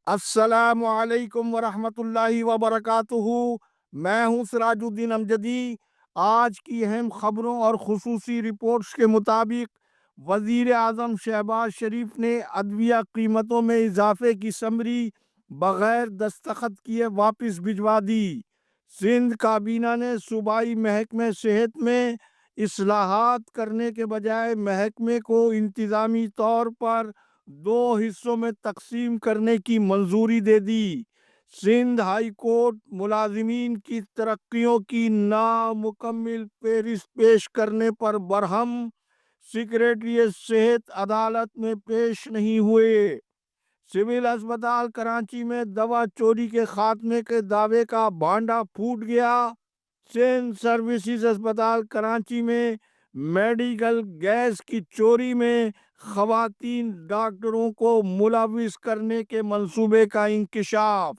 السلام علیکم ورحمۃ اللہ وبرکاتہ۔ میں ہوں سراج الدین امجدی۔ آج کی اہم خبروں اور خصوصی رپورٹس کے مطابق وزیر اعظم شہباز شریف نے ادویہ قیمتوں میں اضافے کی سمری بغیر دستخط کیے واپس بھجوا دی۔ سندھ کابینہ نے صوبائی محکمہ صحت میں اصلاحات کرنے کے بجائے محکمے کو انتظامی طور پر 2 حصوں میں تقسیم کرنے کی منظوری دے دی۔ سندھ ہائی کورٹ ملازمین کی ترقیوں کی نامکمل فہرست پیش کرنے پر برہم۔ سکریٹریٹ صحت عدالت میں پیش نہیں ہوئے۔ سول اسپتال کراچی میں دوا چوری کے خاتمے کے دعوے کا بھانڈا پھوٹ گیا۔ سندھ سروسز اسپتال کراچی میں میڈیکل گیس کی چوری میں خواتین ڈاکٹروں کو ملوث کرنے کے منصوبے کا انکشاف۔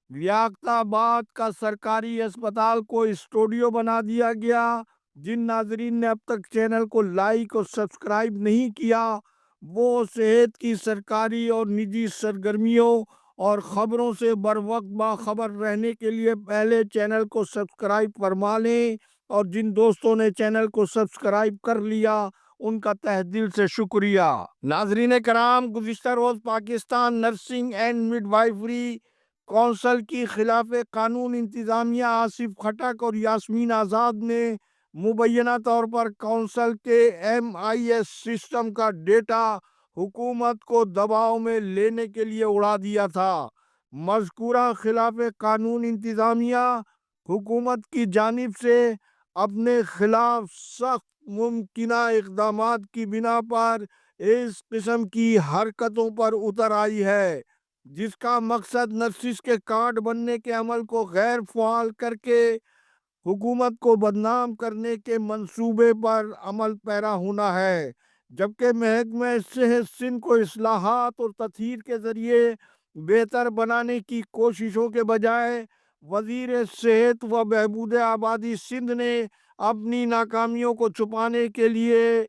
لیاقت آباد کا سرکاری اسپتال کو اسٹوڈیو بنا دیا گیا۔ جن ناظرین نے اب تک چینل کو لائک اور سبسکرائب نہیں کیا وہ صحت کی سرکاری اور نجی سرگرمیوں اور خبروں سے بر وقت باخبر رہنے کے لیے پہلے چینل کو سبسکرائب فرما لیں، اور جن دوستوں نے چینل کو سبسکرائب کر لیا ان کا تہ دل سے شکریہ۔ ناظرین کرام، گزشتہ روز Pakistan nursing and midwifery council کی خلاف قانون انتظامیہ آصف خٹک اور یاسمین آزاد نے مبینہ طور پر کونسل کے MIS سسٹم کا ڈیٹا حکومت کو دباؤ میں لینے کے لیے اڑا دیا تھا۔ مذکورہ خلاف قانون انتظامیہ حکومت کی جانب سے اپنے خلاف سخت ممکنہ اقدامات کی بنا پر اس قسم کی حرکتوں پر اتر آئی ہے، جس کا مقصد نرسز کے کارڈ بننے کے عمل کو غیر فعال کر کے حکومت کو بدنام کرنے کے منصوبے پر عمل پیرا ہونا ہے، جبکہ محکمہ صحت سندھ کو اصلاحات اور تطہیر کے ذریعے بہتر بنانے کی کوششوں کے بجائے وزیر صحت و بہبود آبادی سندھ نے اپنی ناکامیوں کو چھپانے کے لیے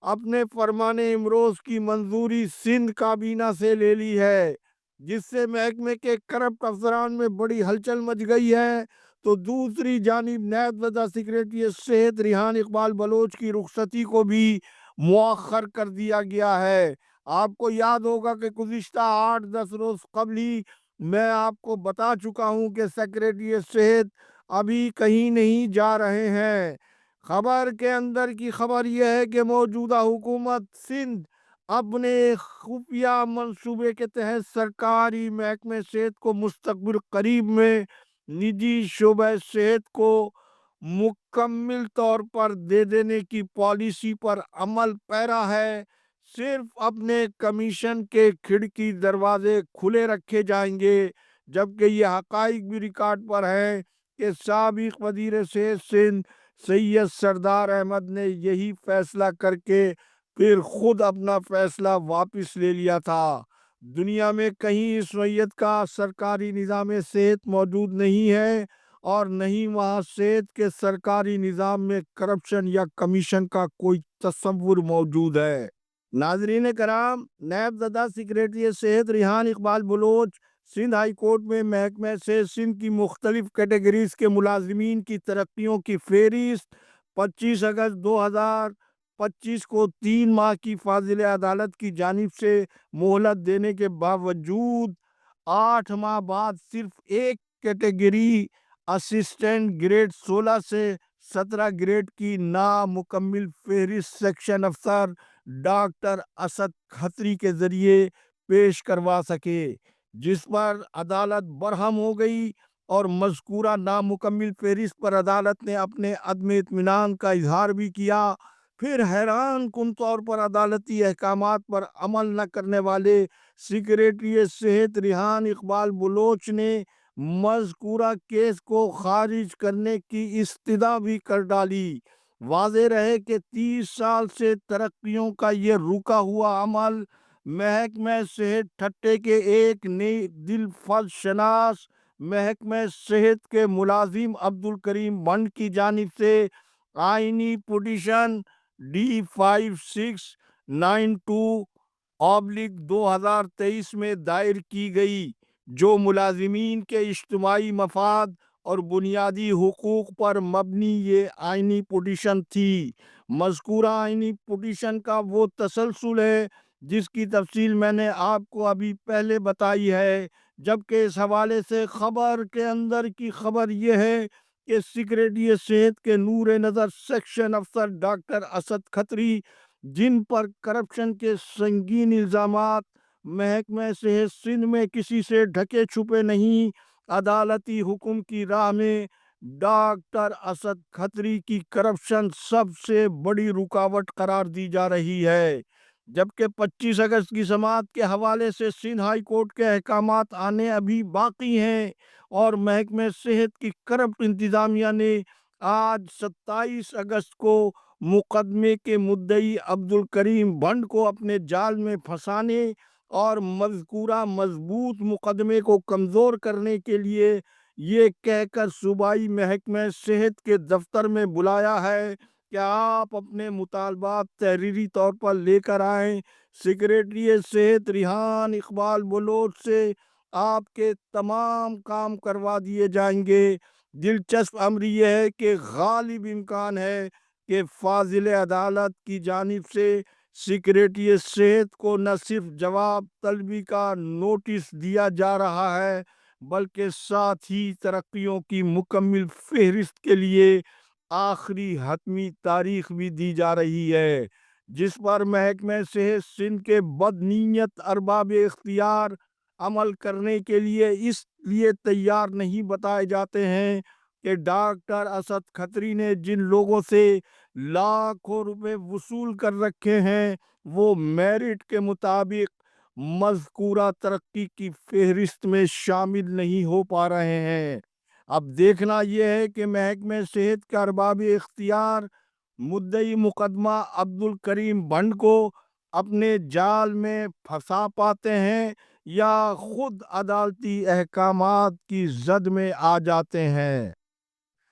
اپنے فرمان امروز کی منظوری سندھ کابینہ سے لے لی ہے، جس سے محکمے کے کرپٹ افسران میں بڑی ہلچل مچ گئی ہے۔ تو دوسری جانب نائب صدر سکریٹریٹ صحت ریحان اقبال بلوچ کی رخصتی کو بھی مؤخر کر دیا گیا ہے۔ آپ کو یاد ہوگا کہ گزشتہ 8-10 روز قبل ہی میں آپ کو بتا چکا ہوں کہ سکریٹریٹ صحت ابھی کہیں نہیں جا رہے ہیں۔ خبر کے اندر کی خبر یہ ہے کہ موجودہ حکومت سندھ اپنے خفیہ منصوبے کے تحت سرکاری محکمہ صحت کو مستقبل قریب میں نجی شعبہ صحت کو مکمل طور پر دے دینے کی پالیسی پر عمل پیرا ہے۔ صرف اپنے کمیشن کے کھڑکی دروازے کھلے رکھے جائیں گے، جبکہ یہ حقائق بھی ریکارڈ پر ہے کہ سابق وزیر صحت سندھ سید سردار احمد نے یہی فیصلہ کر کے پھر خود اپنا فیصلہ واپس لے لیا تھا۔ دنیا میں کہیں اس نوعیت کا سرکاری نظام صحت موجود نہیں ہے، اور نہیں وہاں صحت کے سرکاری نظام میں کرپشن یا کمیشن کا کوئی تصور موجود ہے۔ ناظرین کرام، نائب صدر سکریٹریٹ صحت ریحان اقبال بلوچ سندھ ہائی کورٹ میں محکمہ صحت سندھ کی مختلف کیٹیگریز کے ملازمین کی ترقیوں کی فہرست 25 اگست 2025 کو 3 ماہ کی فاضل عدالت کی جانب سے مہلت دینے کے باوجود 8 ماہ بعد صرف ایک کیٹیگری اسسٹنٹ گریڈ 16 سے 17 گریڈ کی نامکمل فہرست سیکشن افسر ڈاکٹر اسد کھتری کے ذریعے پیش کروا سکے، جس پر عدالت برہم ہو گئی، اور مذکورہ نامکمل فہرست پر عدالت نے اپنے عدم اطمینان کا اظہار بھی کیا۔ پھر حیران کن طور پر عدالتی احکامات پر عمل نہ کرنے والے سکریٹریٹ صحت ریحان اقبال بلوچ نے مذکورہ کیس کو خارج کرنے کی استدعا بھی کر ڈالی۔ واضح رہے کہ 30 سال سے ترقیوں کا یہ رکا ہوا عمل محکمہ صحت ٹھٹے کے ایک نئی دل فض شناس محکمہ صحت کے ملازم عبدالکریم بنڈ کی جانب سے آئینی پٹیشن D5692/2023 میں دائر کی گئی، جو ملازمین کے اجتماعی مفاد اور بنیادی حقوق پر مبنی یہ آئینی پوٹیشن تھی۔ مذکورہ آئینی پوٹیشن کا وہ تسلسل ہے جس کی تفصیل میں نے آپ کو ابھی پہلے بتائی ہے، جبکہ اس حوالے سے خبر کے اندر کی خبر یہ ہے کہ سیکریٹری صحت کے نور نظر سیکشن افسر ڈاکٹر اسد کھتری، جن پر کرپشن کے سنگین الزامات محکمہ صحت سندھ میں کسی سے ڈھکے چھپے نہیں، عدالتی حکم کی راہ میں ڈاکٹر اسد کھتری کی کرپشن سب سے بڑی رکاوٹ قرار دی جا رہی ہے۔ جبکہ 25 اگست کی سماعت کے حوالے سے سندھ ہائی کورٹ کے احکامات آنے ابھی باقی ہیں، اور محکمہ صحت کی کرپٹ انتظامیہ نے آج 27 اگست کو مقدمے کے مدعی عبدالکریم بھنڈ کو اپنے جال میں پھنسانے اور مذکورہ مضبوط مقدمے کو کمزور کرنے کے لیے یہ کہہ کر صوبائی محکمہ صحت کے دفتر میں بلایا ہے کہ آپ اپنے مطالبات تحریری طور پر لے کر آئیں۔ سیکریٹری صحت ریحان اقبال بلوچ سے آپ کے تمام کام کروا دیے جائیں گے۔ دلچسپ امر یہ ہے کہ غالب امکان ہے کہ فاضل عدالت کی جانب سے سیکریٹری صحت کو نہ صرف جواب طلبی کا نوٹس دیا جا رہا ہے بلکہ ساتھ ہی ترقیوں کی مکمل فہرست کے لیے آخری حتمی تاریخ بھی دی جا رہی ہے، جس پر محکمہ صحت سندھ کے بدنیت ارباب اختیار عمل کرنے کے لیے اس لیے تیار نہیں بتائے جاتے ہیں کہ ڈاکٹر اسد کھتری نے جن لوگوں سے لاکھوں روپے وصول کر رکھے ہیں وہ میرٹ کے مطابق مذکورہ ترقی کی فہرست میں شامل نہیں ہو پا رہے ہیں۔ اب دیکھنا یہ ہے کہ محکمہ صحت کے ارباب اختیار مدعی مقدمہ عبدالکریم بھنڈ کو اپنے جال میں پھنسا پاتے ہیں یا خود عدالتی احکامات کی زد میں آ جاتے ہیں۔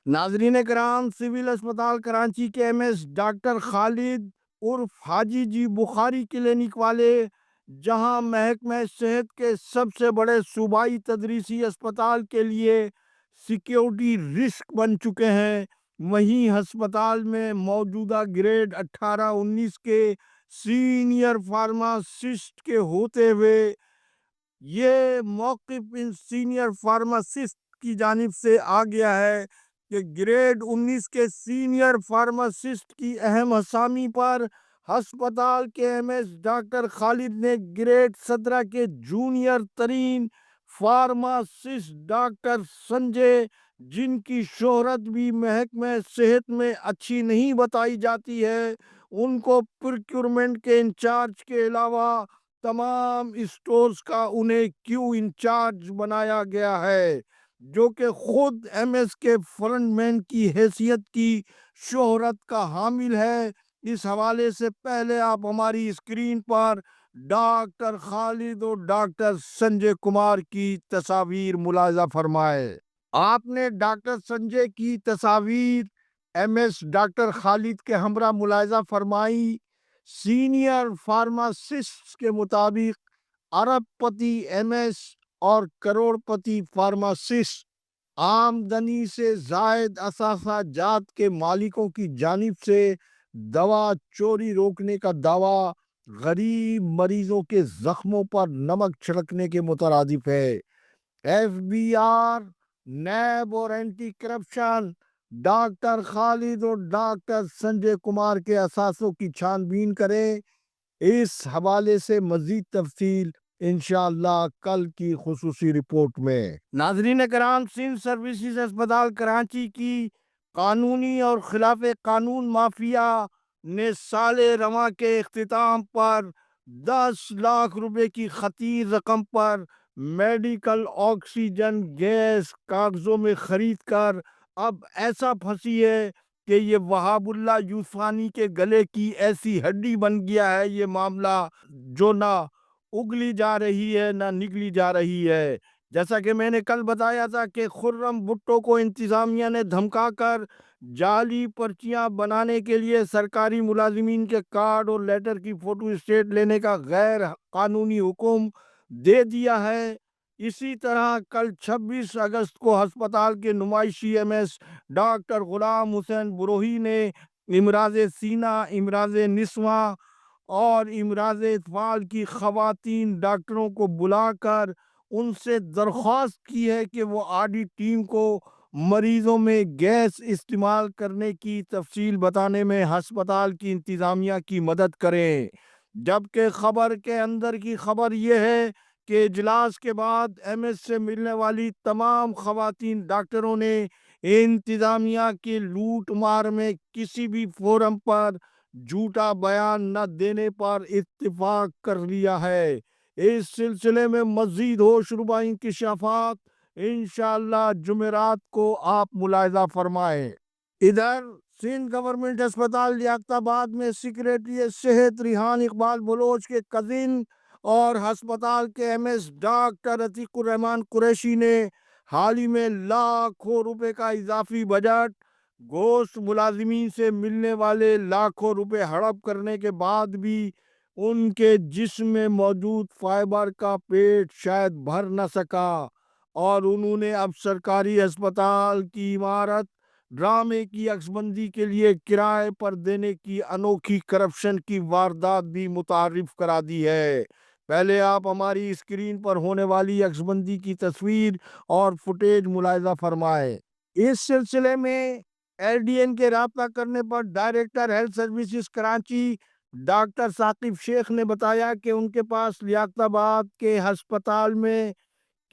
ناظرین کرام، سول اسپتال کراچی کے ایم ایس ڈاکٹر خالد عرف حاجی جی بخاری کلینک والے، جہاں محکمہ صحت کے سب سے بڑے صوبائی تدریسی اسپتال کے لیے سیکیورٹی رسک بن چکے ہیں، وہیں ہسپتال میں موجودہ گریڈ 18-19 کے سینئر فارماسسٹ کے ہوتے ہوئے یہ موقف ان سینئر فارماسسٹ کی جانب سے آ گیا ہے کہ گریڈ 19 کے سینئر فارماسسٹ کی اہم اسامی پر ہسپتال کے ایم ایس ڈاکٹر خالد نے گریڈ 17 کے جونیئر ترین فارماسسٹ ڈاکٹر سنجے، جن کی شہرت بھی محکمہ صحت میں اچھی نہیں بتائی جاتی ہے، ان کو پروکیورمنٹ کے انچارج کے علاوہ تمام اسٹورز کا انہیں کیو انچارج بنایا گیا ہے، جو کہ خود ایم ایس کے فرنٹ مین کی حیثیت کی شہرت کا حامل ہے۔ اس حوالے سے پہلے آپ ہماری اسکرین پر ڈاکٹر خالد اور ڈاکٹر سنجے کمار کی تصاویر ملاحظہ فرمائے۔ آپ نے ڈاکٹر سنجے کی تصاویر ایم ایس ڈاکٹر خالد کے ہمراہ ملاحظہ فرمائی۔ سینئر فارماسسٹ کے مطابق ارب پتی ایم ایس اور کروڑ پتی فارماسسٹ آمدنی سے زائد اثاثہ جات کے مالکوں کی جانب سے دوا چوری روکنے کا دعویٰ غریب مریضوں کے زخموں پر نمک چھڑکنے کے مترادف ہے۔ ایف بی آر، نیب اور اینٹی کرپشن ڈاکٹر خالد اور ڈاکٹر سنجے کمار کے اثاثوں کی چھان بین کریں۔ اس حوالے سے مزید تفصیل انشاءاللہ کل کی خصوصی رپورٹ میں۔ ناظرین کرام، سندھ سروسز اسپتال کراچی کی قانونی اور خلاف قانون مافیا نے سال رواں کے اختتام پر 10 لاکھ روپے کی خطیر رقم پر میڈیکل آکسیجن گیس کاغذوں میں خرید کر اب ایسا پھنسی ہے کہ یہ وہاب اللہ یوسفانی کے گلے کی ایسی ہڈی بن گیا ہے یہ معاملہ، جو نہ اگلی جا رہی ہے نہ نگلی جا رہی ہے۔ جیسا کہ میں نے کل بتایا تھا کہ خرم بھٹو کو انتظامیہ نے دھمکا کر جعلی پرچیاں بنانے کے لیے سرکاری ملازمین کے کارڈ اور لیٹر کی فوٹو اسٹیٹ لینے کا غیر قانونی حکم دے دیا ہے۔ اسی طرح کل 26 اگست کو ہسپتال کے نمائشی MS ڈاکٹر غلام حسین بروہی نے امراض سینہ، امراض نسواں اور امراض اطفال کی خواتین ڈاکٹروں کو بلا کر ان سے درخواست کی ہے کہ وہ آڈٹ ٹیم کو مریضوں میں گیس استعمال کرنے کی تفصیل بتانے میں ہسپتال کی انتظامیہ کی مدد کریں۔ جبکہ خبر کے اندر کی خبر یہ ہے کہ اجلاس کے بعد MS سے ملنے والی تمام خواتین ڈاکٹروں نے انتظامیہ کی لوٹ مار میں کسی بھی فورم پر جھوٹا بیان نہ دینے پر اتفاق کر لیا ہے۔ اس سلسلے میں مزید ہوش ربا انکشافات انشاءاللہ جمعرات کو آپ ملاحظہ فرمائیں۔ ادھر سندھ گورنمنٹ اسپتال لیاقت آباد میں سیکریٹری صحت ریحان اقبال بلوچ کے کزن اور ہسپتال کے MS ڈاکٹر عتیق الرحمان قریشی نے حال ہی میں لاکھوں روپے کا اضافی بجٹ گوشت ملازمین سے ملنے والے لاکھوں روپے ہڑپ کرنے کے بعد بھی ان کے جسم میں موجود فائبر کا پیٹ شاید بھر نہ سکا اور انہوں نے اب سرکاری اسپتال کی عمارت ڈرامے کی عکس بندی کے لیے کرائے پر دینے کی انوکھی کرپشن کی واردات بھی متعارف کرا دی ہے۔ پہلے آپ ہماری اسکرین پر ہونے والی عکس بندی کی تصویر اور فوٹیج ملاحظہ فرمائیں۔ اس سلسلے میں LDN کے رابطہ کرنے پر director health services Karachi doctor Saqib Sheikh نے بتایا کہ ان کے پاس لیاقت آباد کے ہسپتال میں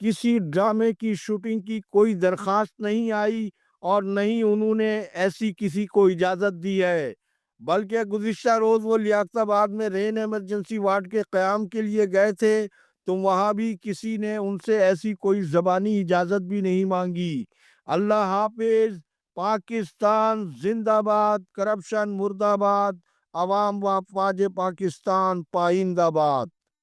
کسی ڈرامے کی شوٹنگ کی کوئی درخواست نہیں آئی اور نہ ہی انہوں نے ایسی کسی کو اجازت دی ہے، بلکہ گزشتہ روز وہ لیاقت آباد میں رین ایمرجنسی وارڈ کے قیام کے لیے گئے تھے تو وہاں بھی کسی نے ان سے ایسی کوئی زبانی اجازت بھی نہیں مانگی۔ اللہ حافظ۔ پاکستان زندہ باد، کرپشن مردہ باد، عوام و افواج پاکستان پائندہ باد۔